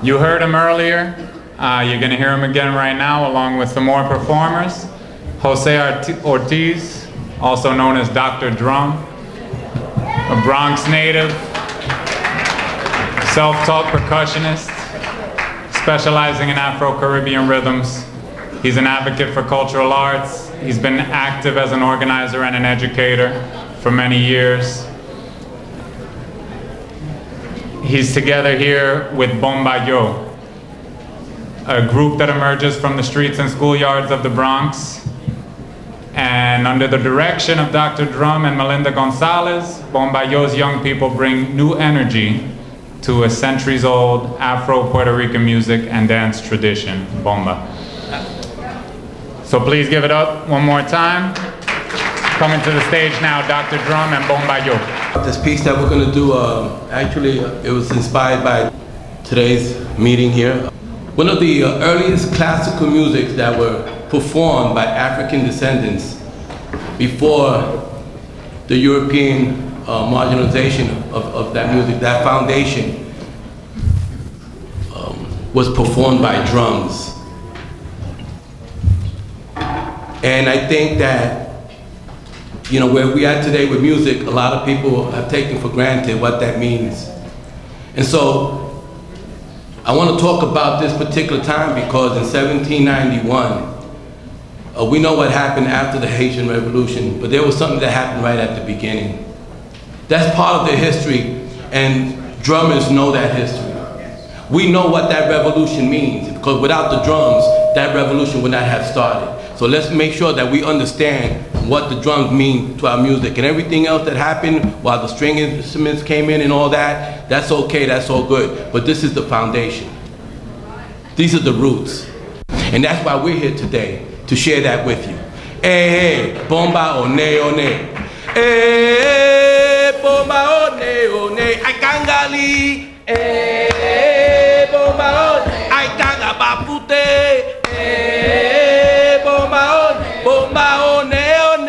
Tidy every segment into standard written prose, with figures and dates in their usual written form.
You heard him earlier. You're going to hear him again right now, along with some more performers. Jose Ortiz, also known as Dr. Drum, a Bronx native, self-taught percussionist, specializing in Afro-Caribbean rhythms. He's an advocate for cultural arts. He's been active as an organizer and an educator for many years. He's together here with BombaYo, a group that emerges from the streets and schoolyards of the Bronx. And under the direction of Dr. Drum and Melinda Gonzalez, BombaYo's young people bring new energy to a centuries-old Afro-Puerto Rican music and dance tradition, bomba. So please give it up one more time. Coming to the stage now, Dr. Drum and BombaYo. This piece that we're going to do, actually, it was inspired by today's meeting here. One of the earliest classical music that were performed by African descendants before the European marginalization of that music, that foundation was performed by drums. And I think that, you know, where we are today with music, a lot of people have taken for granted what that means. And so I want to talk about this particular time because in 1791, we know what happened after the Haitian Revolution, but there was something that happened right at the beginning. That's part of the history, and drummers know that history. We know what that revolution means, because without the drums, that revolution would not have started. So let's make sure that we understand what the drums mean to our music, and everything else that happened while the string instruments came in and all that, that's okay, that's all good. But this is the foundation. These are the roots. And that's why we're here today, to share that with you. Hey, hey, bomba one one. Hey, bomba one one. I kangali. Hey, bomba one. I kanga bapute. Hey, bomba one. Bomba one one.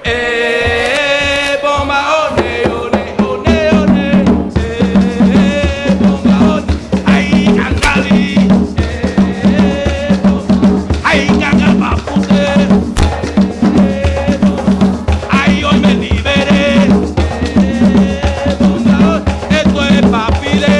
Hey, bomba one one. One one. Hey, bomba one. I kangali. Hey, bomba. I kanga bapute. Ay, hoy me liberé. Esto es papile.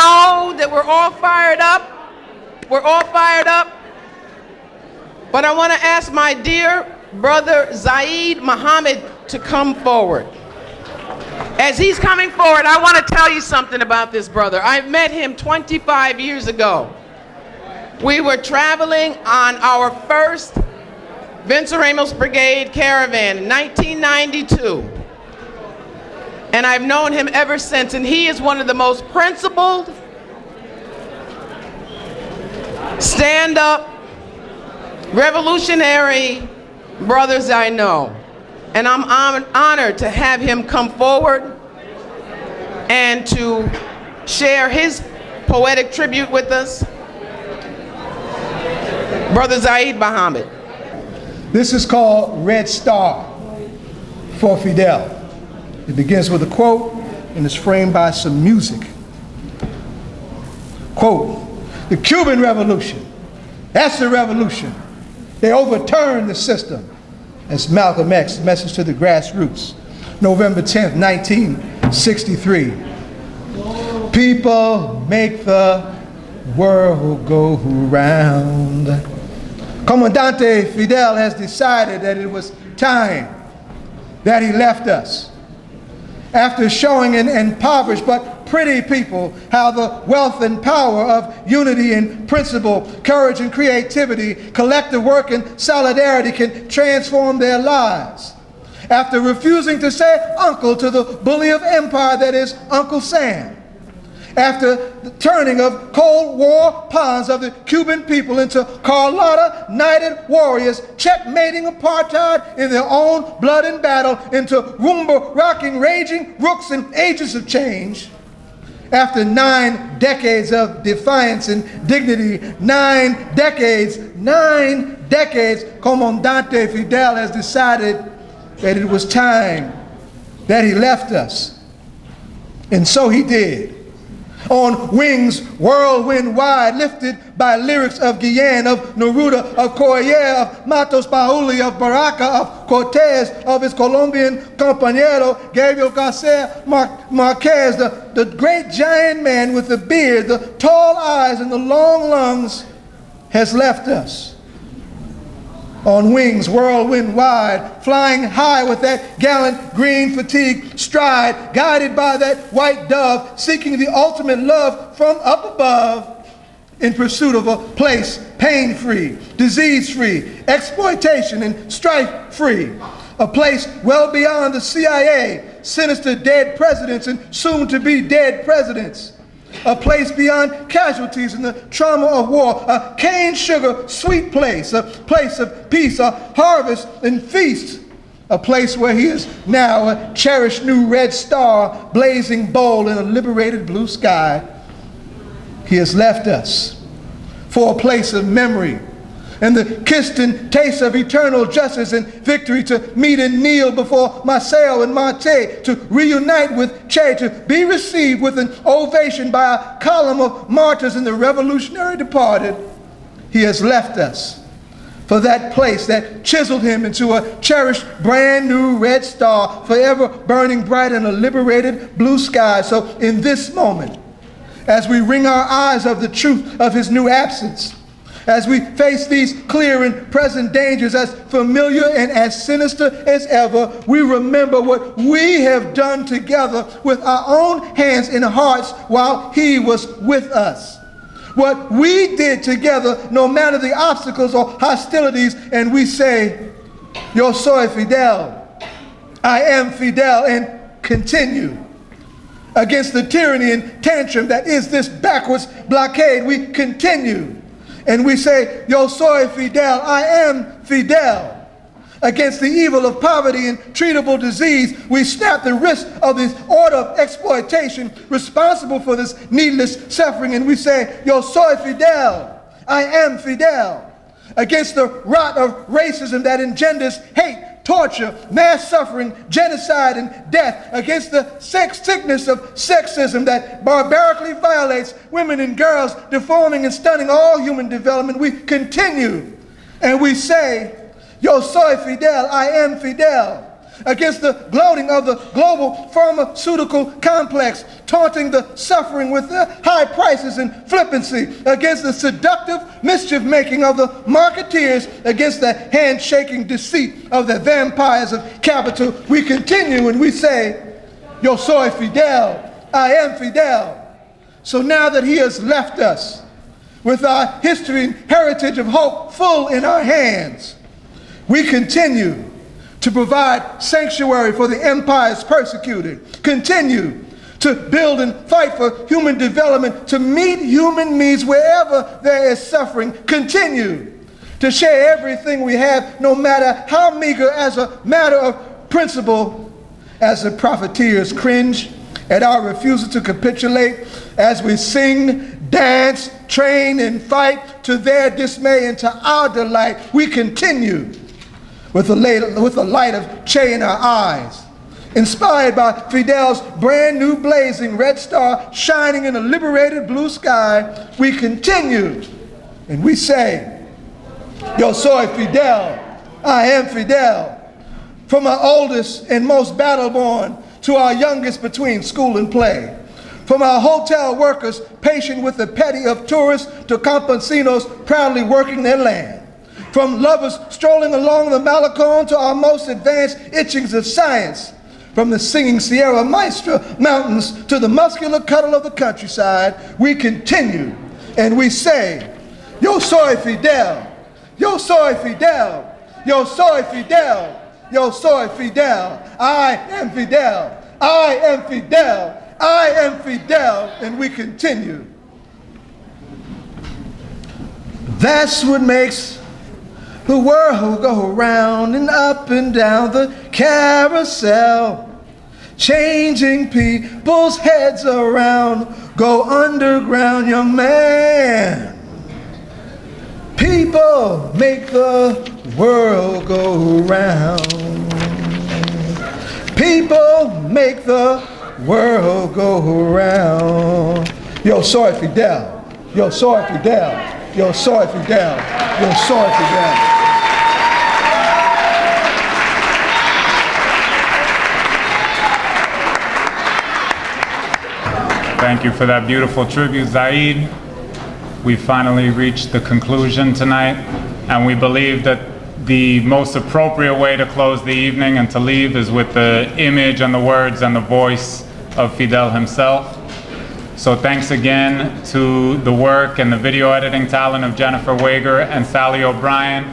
know that we're all fired up. We're all fired up. But I want to ask my dear brother Zayid Muhammad to come forward. As he's coming forward, I want to tell you something about this brother. I met him 25 years ago. We were traveling on our first Venceremos Brigade caravan in 1992. And I've known him ever since, and he is one of the most principled, stand-up, revolutionary brothers I know. And I'm honored to have him come forward and to share his poetic tribute with us. Brother Zayid Muhammad. This is called Red Star for Fidel. It begins with a quote and is framed by some music. Quote, "The Cuban Revolution, that's the revolution. They overturned the system." That's Malcolm X, Message to the Grassroots, November 10th, 1963. People make the world go round. Comandante Fidel has decided that it was time that he left us. After showing an impoverished but pretty people how the wealth and power of unity and principle, courage and creativity, collective work and solidarity can transform their lives. After refusing to say uncle to the bully of empire that is Uncle Sam. After the turning of Cold War pawns of the Cuban people into Carlotta knighted warriors, checkmating apartheid in their own blood and battle, into Roomba rocking raging rooks and agents of change. After 9 decades of defiance and dignity, 9 decades, Comandante Fidel has decided that it was time that he left us. And so he did. On wings whirlwind wide, lifted by lyrics of Guillen, of Neruda, of Coyer, of Matos Pauli, of Baraka, of Cortez, of his Colombian compañero, Gabriel Garcia Marquez, the great giant man with the beard, the tall eyes, and the long lungs, has left us. On wings whirlwind wide, flying high with that gallant green fatigue stride, guided by that white dove, seeking the ultimate love from up above, in pursuit of a place pain-free, disease-free, exploitation and strife-free, a place well beyond the CIA, sinister dead presidents and soon-to-be dead presidents. A place beyond casualties and the trauma of war, a cane sugar sweet place, a place of peace, a harvest and feast, a place where he is now a cherished new red star, blazing bold in a liberated blue sky. He has left us for a place of memory and the kissed and taste of eternal justice and victory, to meet and kneel before Marcel and Marte, to reunite with Che, to be received with an ovation by a column of martyrs and the revolutionary departed. He has left us for that place that chiseled him into a cherished brand new red star, forever burning bright in a liberated blue sky. So in this moment, as we wring our eyes of the truth of his new absence, as we face these clear and present dangers as familiar and as sinister as ever, we remember what we have done together with our own hands and hearts while he was with us. What we did together, no matter the obstacles or hostilities, and we say, Yo soy Fidel, I am Fidel, and continue. Against the tyranny and tantrum that is this backwards blockade, we continue. And we say, Yo soy Fidel, I am Fidel. Against the evil of poverty and treatable disease, we snap the wrist of this order of exploitation responsible for this needless suffering, and we say, Yo soy Fidel, I am Fidel. Against the rot of racism that engenders hate, torture, mass suffering, genocide, and death, against the sex sickness of sexism that barbarically violates women and girls, deforming and stunning all human development, we continue and we say, Yo soy Fidel, I am Fidel. against the gloating of the global pharmaceutical complex, taunting the suffering with their high prices and flippancy, against the seductive mischief-making of the marketeers, against the handshaking deceit of the vampires of capital. We continue and we say, Yo soy Fidel, I am Fidel. So now that he has left us, with our history and heritage of hope full in our hands, we continue to provide sanctuary for the empire's persecuted, continue to build and fight for human development, to meet human needs wherever there is suffering, continue to share everything we have, no matter how meager, as a matter of principle, as the profiteers cringe at our refusal to capitulate, as we sing, dance, train, and fight to their dismay and to our delight. We continue with the light of Che in our eyes, inspired by Fidel's brand new blazing red star shining in a liberated blue sky. We continue and we say, Yo soy Fidel, I am Fidel. From our oldest and most battle-born to our youngest between school and play. From our hotel workers patient with the petty of tourists to campesinos proudly working their land. From lovers strolling along the Malecon to our most advanced itchings of science. From the singing Sierra Maestra mountains to the muscular cuddle of the countryside, we continue and we say, Yo soy Fidel, yo soy Fidel, yo soy Fidel, yo soy Fidel, I am Fidel, I am Fidel, I am Fidel, and we continue. That's what makes the world go round and up and down the carousel, changing people's heads around. Go underground, young man. People make the world go round. People make the world go round. Yo soy Fidel, yo soy Fidel, yo soy Fidel, yo soy Fidel. Thank you for that beautiful tribute, Zayid. We finally reached the conclusion tonight, and we believe that the most appropriate way to close the evening and to leave is with the image and the words and the voice of Fidel himself. So thanks again to the work and the video editing talent of Jennifer Wager and Sally O'Brien.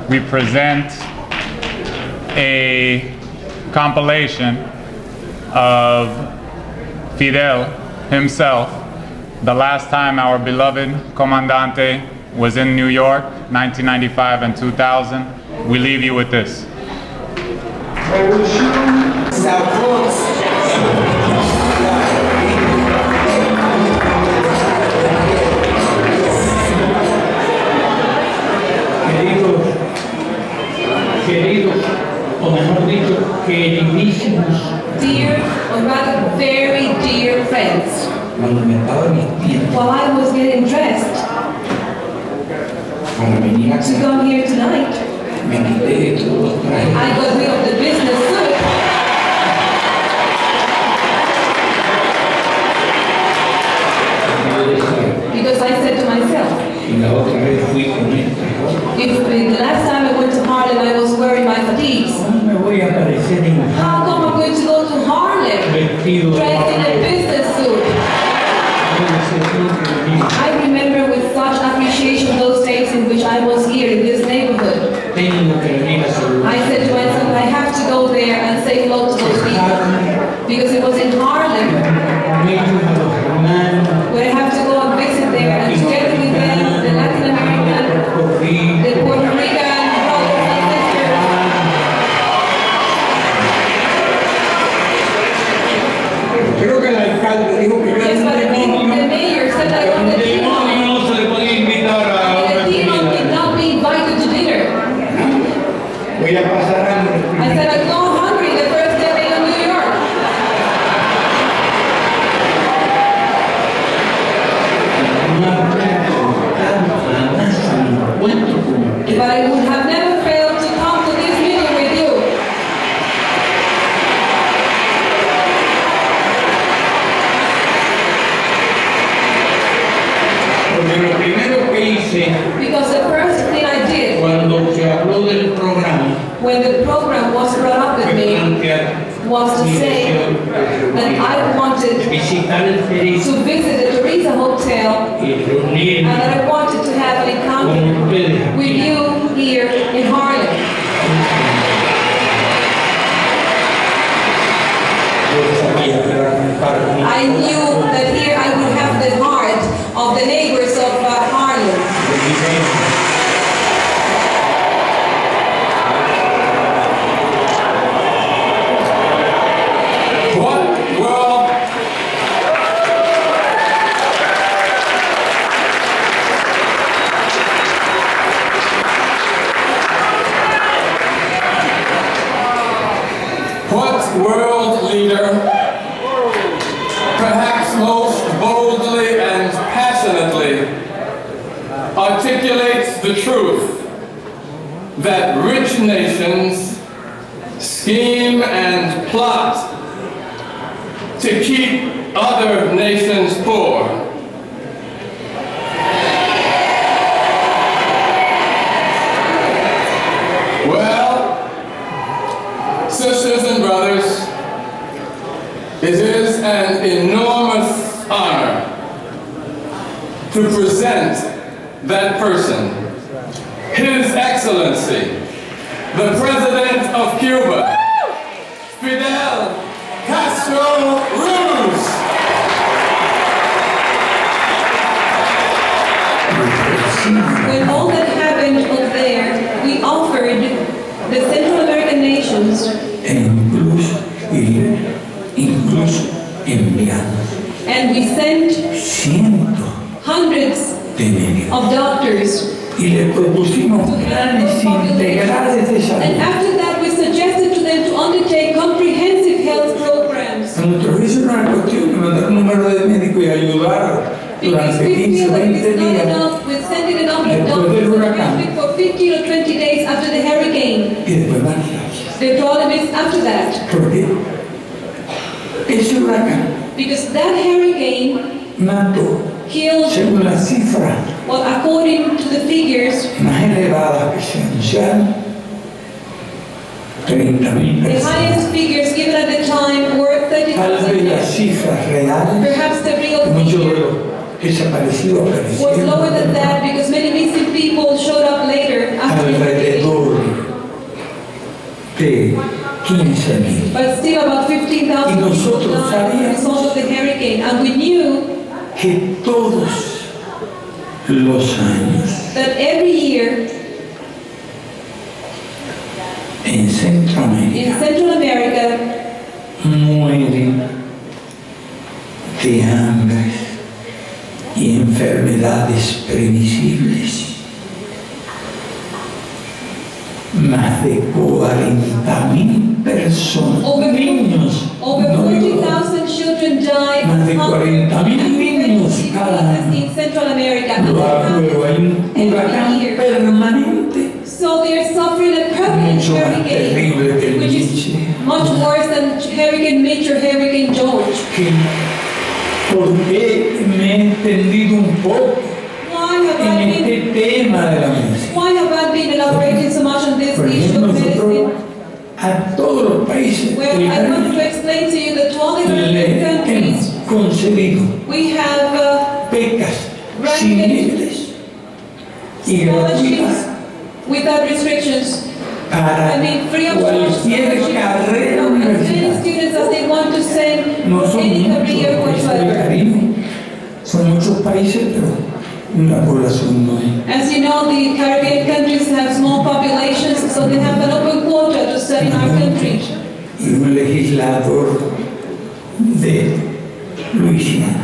We present a compilation of Fidel himself, the last time our beloved Comandante was in New York, 1995 and 2000. We leave you with this. Queridos, o mejor dicho, queridísimos. Dear, or rather very dear friends. Cuando me estaba vistiendo, While I was getting dressed para venir to acá, come here tonight, me quité de todos los trajes. I got rid of the business suit. Because I said to myself, Y la otra vez fui con esta ropa. if the last time I went to Harlem I was wearing my fatigues, ¿Cómo me voy a aparecer en how come I'm going to go to Harlem vestido de dressed in a business suit? I remember with such appreciation those days in which I was here in this neighborhood. Tengo que venir a saludar. I said to myself, I have to go there and say hello to those people. Because it was in Harlem where I have to go and visit there and together with them, the Latin American, the Puerto Rican brothers and sisters. Creo que el alcalde dijo que Yes, but the mayor said that un demonio no se le podía invitar a the una demon comida. did not be invited to dinner. Voy a pasar hambre. I said, I'm not hungry the first day in New York. But I would have never failed to come to this meeting with you. se habló del programa, when the program was brought up with me, was to say that I wanted visitar el to Federico visit the Teresa Hotel y and reunirme that I wanted to have an con encounter ustedes with aquí. you here in Harlem. Yo sabía que era un paro. I knew that here I would have the heart of the neighbors of Harlem. What world leader, perhaps most boldly and passionately, articulates the truth that rich nations scheme and plot to keep other nations poor? Well, sisters and brothers, it is an enormous honor to present that person, His Excellency, the President of Cuba, Fidel Castro Ruz. When all that happened was there, we offered the Central American nations incluso enviamos and we sent cientos hundreds de médicos of doctors. y le propusimos planes integrales de And salud. after that, we suggested to them to undertake comprehensive health programs. A nuestro juicio no era cuestión de mandar un número de médicos y ayudar Because durante we 15 feel o that 20 it's not días enough with sending a number of Después del doctors huracán. and for 15 or 20 days after the hurricane. y después marchar. The problem is after that. Porque ese huracán Because that hurricane mató, killed, según las cifras well, according to the figures, más elevadas que se anunciaron, 30.000 the personas. highest figures given at the time were Tal vez 30,000. las cifras reales, Perhaps the real muchos de figure los desaparecidos was lower than aparecieron that because many missing people showed up later after the hurricane. alrededor de 15.000. But still about 15,000 Y people nosotros died as a result of the hurricane. And we knew Que todos los años that every year en in Centroamérica Central America, mueren de hambre y enfermedades previsibles más de 40.000 personas, over niños, over no digo 40,000 children died Más de of hunger 40,000 niños cada año. in Central America. And that luego hay un happened huracán every year. permanente, So they are suffering a permanent mucho más terrible que hurricane, el which is Nietzsche. much worse than Hurricane Mitch or Hurricane George. ¿Por qué me he extendido un poco Why have en I been este tema de la medicina? Why have I been elaborating so much on this Por issue ejemplo, of nosotros medicine? a todos los países Well, del I want to Caribe explain to you that to all the European le countries, hemos concedido we have becas sin límites y gratuitas scholarships without restrictions. para I mean, free of charge cualquier carrera scholarships for as many universitaria. students as they want to send No for son any muchos career los países del whatsoever. Caribe, son muchos países, pero la población no es. As you know, the Caribbean countries have small populations, so they have an open quota to study in our country. Y un legislador de Luisiana,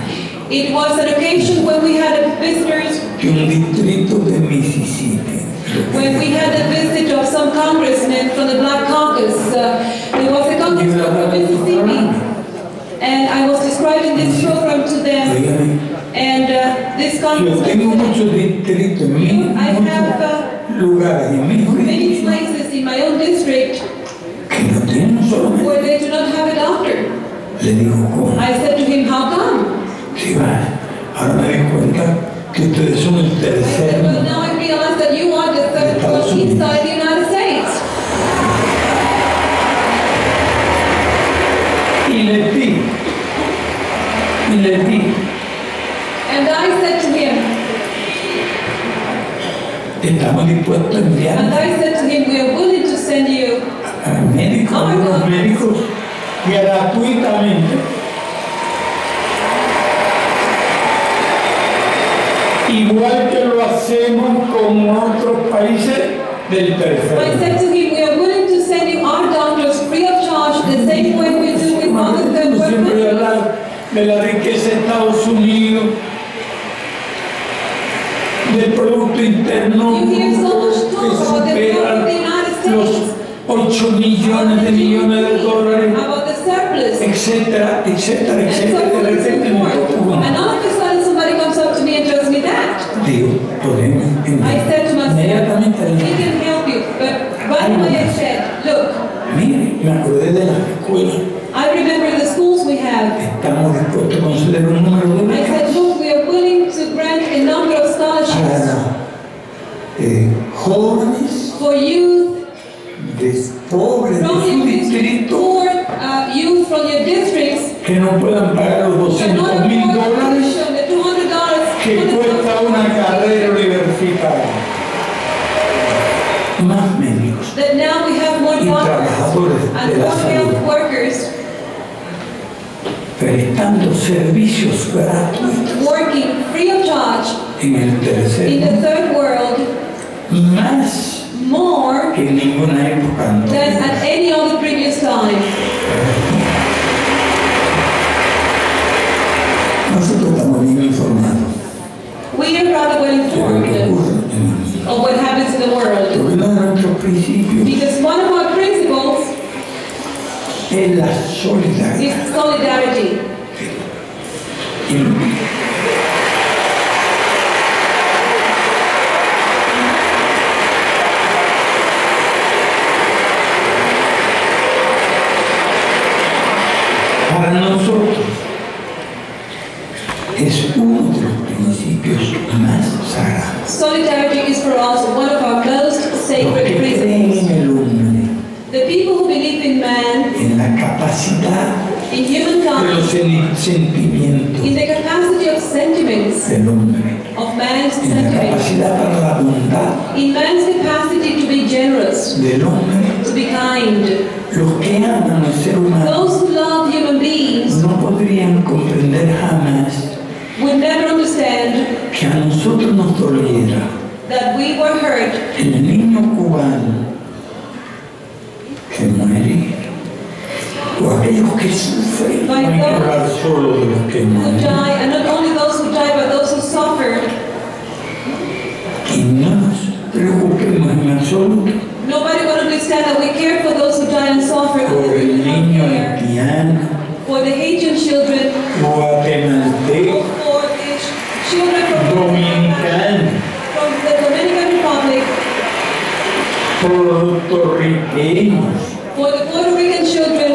It was an occasion when we had visitors, de un distrito de Mississippi. when we had a visit of some congressmen from the Black Caucus. There was a congressman from Mississippi, and I was describing this program to them, Dígame, and this yo congressman tengo said, muchos distritos, I muchos have lugares en mi many jurisdicción places in my own district que no tienen solamente. where they do not have a doctor. Le digo, ¿cómo? I said to him, how come? Sí, va. Ahora me di cuenta que ustedes son el I said, tercer well, now I realize that you are the third one inside the estamos dispuestos a enviar And I said to him, we are willing to send you a médicos, a los médicos gratuitamente. Igual que lo hacemos con otros países del tercer I said to him, we are willing to send you our doctors free of charge, the same way we do with other third world Siempre countries. hablar de la riqueza de Estados Unidos, del Producto Interno You hear so much que talk about the growth supera of the United los States, 8 millones de millones de dólares, about the surplus, etcétera, etcétera, and so etcétera. forth De and so repente me forth. toca And all of a sudden somebody comes up to me and tells me that. digo, podemos I said to myself, inmediatamente we can help you. But right away I said, look, mire, me acordé de las escuelas, I remember the schools we have. estamos dispuestos a conceder un número de I said, becas look, we are willing to grant a number of scholarships para jóvenes for youth pobres de from su your district, distrito poor youth from your districts que no puedan pagar los who cannot afford $200,000 tuition, the $200 que cuesta una carrera universitaria. Más médicos that now we have more y doctors trabajadores and de la more health salud workers prestando servicios gratuitos working free of charge en el in tercer the third world más more que en ninguna época than anterior. at any other previous time. Nosotros estamos bien informados We are rather well de lo que informed ocurre en el mundo. of what happens in the world Porque uno de nuestros principios because one of our principles es la solidaridad. is solidarity. Para nosotros es uno de los principios más sagrados. Solidarity is for us one of our most Los sacred que creen principles. en el hombre, The people who believe in man, en la capacidad in de los humankind, sentimientos in the capacity of sentiments, del hombre, of man's en la sentiments, capacidad para la bondad in man's capacity to be generous, del hombre, to be kind. los que aman al ser humano Those who love human beings no podrían comprender jamás would never understand que a nosotros nos doliera that we were hurt el niño cubano que muere o aquellos que sufren. No hay que hablar solo de los que who mueren. die, and not only those who die, but those who suffer. Y no nos preocupemos en absoluto Nobody will understand that we care for those who die and suffer. por el We do not niño care haitiano, for the Haitian children, guatemalteco, for the children dominicano, from the Dominican Republic, puertorriqueños, for the Puerto Rican children,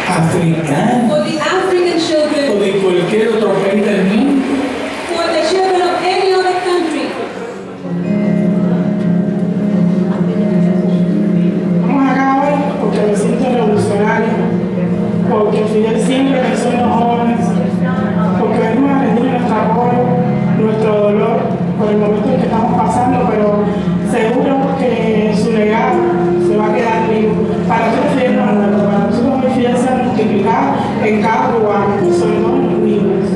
africanos for the African o children, de cualquier otro país del mundo. for the children of any other country. Estamos acá hoy porque me siento revolucionario, porque Fidel siempre pensó en los jóvenes, porque venimos a rendir nuestro apoyo, nuestro dolor por el momento en que estamos pasando, pero seguro que su legado se va a quedar vivo. Para nosotros Fidel no es nuevo, para nosotros hoy Fidel se ha multiplicado en cada cubano y sobre todo en los niños.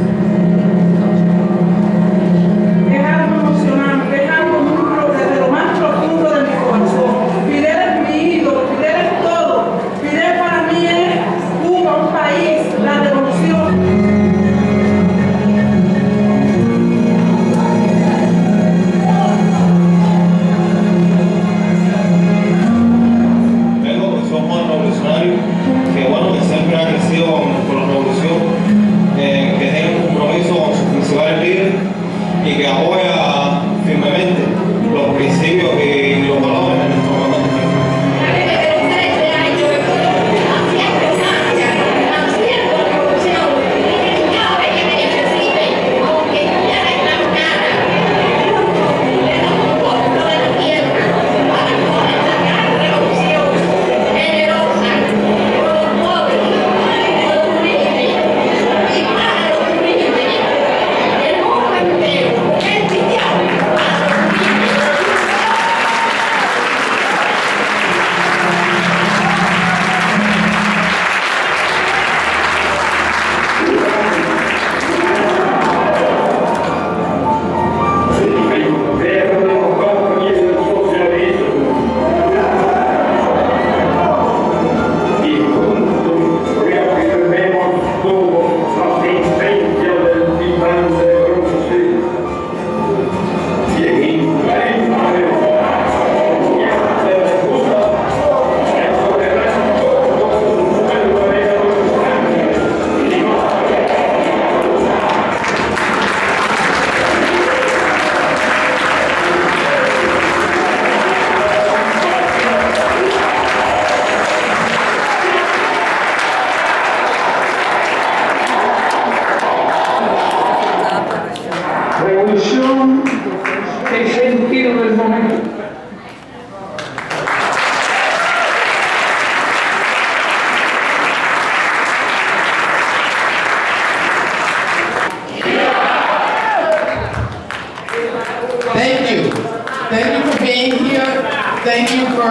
Thank you for being here. Thank you for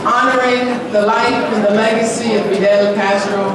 honoring the life and the legacy of Fidel Castro.